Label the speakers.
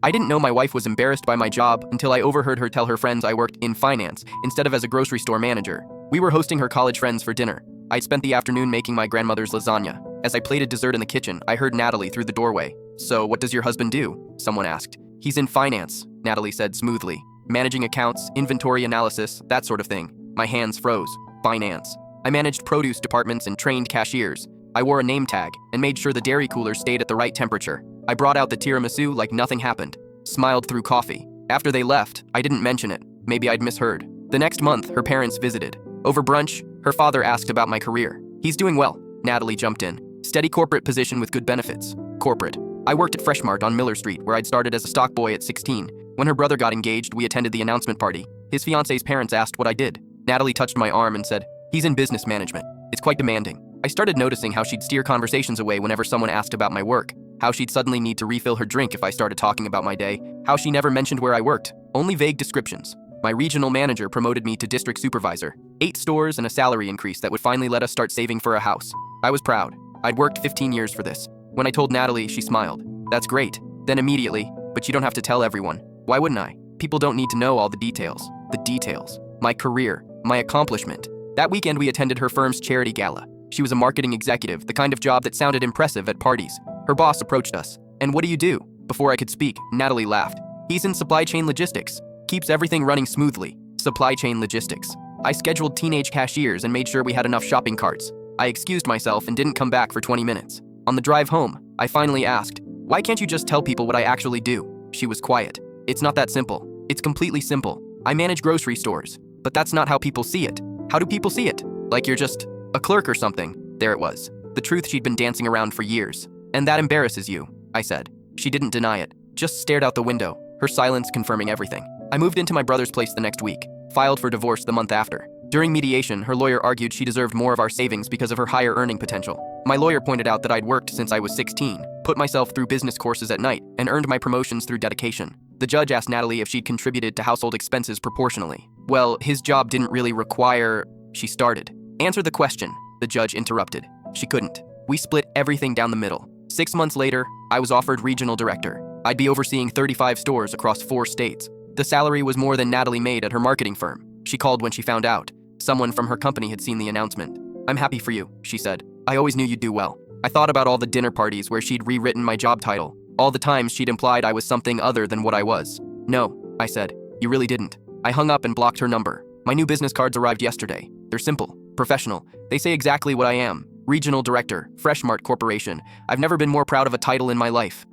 Speaker 1: I didn't know my wife was embarrassed by my job until I overheard her tell her friends I worked in finance instead of as a grocery store manager. We were hosting her college friends for dinner. I'd spent the afternoon making my grandmother's lasagna. As I plated dessert in the kitchen, I heard Natalie through the doorway. "So, what does your husband do?" someone asked. "He's in finance," Natalie said smoothly. "Managing accounts, inventory analysis, that sort of thing." My hands froze. Finance. I managed produce departments and trained cashiers. I wore a name tag and made sure the dairy cooler stayed at the right temperature. I brought out the tiramisu like nothing happened. Smiled through coffee. After they left, I didn't mention it. Maybe I'd misheard. The next month, her parents visited. Over brunch, her father asked about my career. "He's doing well," Natalie jumped in. "Steady corporate position with good benefits." Corporate. I worked at Freshmart on Miller Street, where I'd started as a stock boy at 16. When her brother got engaged, we attended the announcement party. His fiance's parents asked what I did. Natalie touched my arm and said, "He's in business management. It's quite demanding." I started noticing how she'd steer conversations away whenever someone asked about my work, how she'd suddenly need to refill her drink if I started talking about my day, how she never mentioned where I worked, only vague descriptions. My regional manager promoted me to district supervisor, 8 stores and a salary increase that would finally let us start saving for a house. I was proud. I'd worked 15 years for this. When I told Natalie, she smiled. "That's great." Then immediately, "But you don't have to tell everyone." Why wouldn't I? People don't need to know all the details. The details. My career. My accomplishment. That weekend we attended her firm's charity gala. She was a marketing executive, the kind of job that sounded impressive at parties. Her boss approached us. "And what do you do?" Before I could speak, Natalie laughed. "He's in supply chain logistics. Keeps everything running smoothly." Supply chain logistics. I scheduled teenage cashiers and made sure we had enough shopping carts. I excused myself and didn't come back for 20 minutes. On the drive home, I finally asked, "Why can't you just tell people what I actually do?" She was quiet. "It's not that simple. It's completely simple. I manage grocery stores. But that's not how people see it." "How do people see it?" "Like you're just a clerk or something." There it was. The truth she'd been dancing around for years. "And that embarrasses you," I said. She didn't deny it, just stared out the window, her silence confirming everything. I moved into my brother's place the next week, filed for divorce the month after. During mediation, her lawyer argued she deserved more of our savings because of her higher earning potential. My lawyer pointed out that I'd worked since I was 16, put myself through business courses at night, and earned my promotions through dedication. The judge asked Natalie if she'd contributed to household expenses proportionally. "Well, his job didn't really require..." She started. "Answer the question," the judge interrupted. She couldn't. We split everything down the middle. 6 months later, I was offered regional director. I'd be overseeing 35 stores across 4 states. The salary was more than Natalie made at her marketing firm. She called when she found out. Someone from her company had seen the announcement. "I'm happy for you," she said. "I always knew you'd do well." I thought about all the dinner parties where she'd rewritten my job title, all the times she'd implied I was something other than what I was. "No," I said. "You really didn't." I hung up and blocked her number. My new business cards arrived yesterday. They're simple, professional. They say exactly what I am. Regional Director, Freshmart Corporation. I've never been more proud of a title in my life.